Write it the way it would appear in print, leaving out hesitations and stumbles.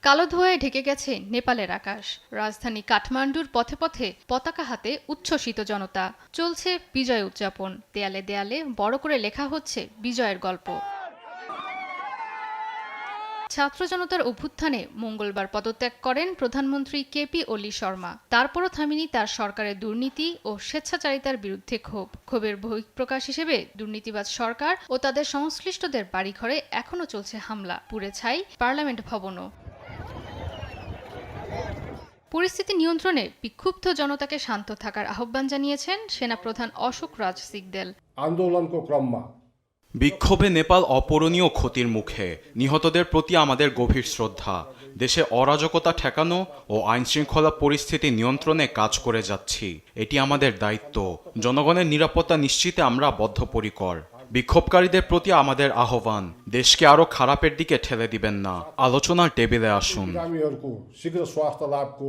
কালো ধোঁয়ায় ঢেকে গেছে নেপালের আকাশ। রাজধানী কাঠমান্ডুর পথে পথে পতাকা হাতে উচ্ছ্বসিত জনতা। চলছে বিজয় উদযাপন। দেয়ালে দেয়ালে বড় করে লেখা হচ্ছে বিজয়ের গল্প। ছাত্র জনতার অভ্যুত্থানে মঙ্গলবার পদত্যাগ করেন প্রধানমন্ত্রী কেপি ওলি শর্মা। তারপরও থামেনি তার সরকারের দুর্নীতি ও স্বেচ্ছাচারিতার বিরুদ্ধে ক্ষোভের বহিঃপ্রকাশ হিসেবে দুর্নীতিবাজ সরকার ও তাদের সংশ্লিষ্টদের বাড়িঘরে এখনও চলছে হামলা, পুড়ে ছাই পার্লামেন্ট ভবনও। পরিস্থিতি নিয়ন্ত্রণে বিক্ষুব্ধ জনতাকে শান্ত থাকার আহ্বান জানিয়েছেন সেনাপ্রধান অশোক রাজ সিকদেল। आन्दोलनको क्रममा বিক্ষোভে নেপাল অপূরণীয় ক্ষতির মুখে। নিহতদের প্রতি আমাদের গভীর শ্রদ্ধা। দেশে অরাজকতা ঠেকানো ও আইনশৃঙ্খলা পরিস্থিতি নিয়ন্ত্রণে কাজ করে যাচ্ছি। এটি আমাদের দায়িত্ব। জনগণের নিরাপত্তা নিশ্চিতে আমরা বদ্ধপরিকর। বিক্ষোভকারীদের প্রতি আমাদের আহ্বান, দেশকে আরও খারাপের দিকে ঠেলে দিবেন না। আলোচনার টেবিলে আসুন। बिरामीहरूको शीघ्र स्वास्थ्य लाभको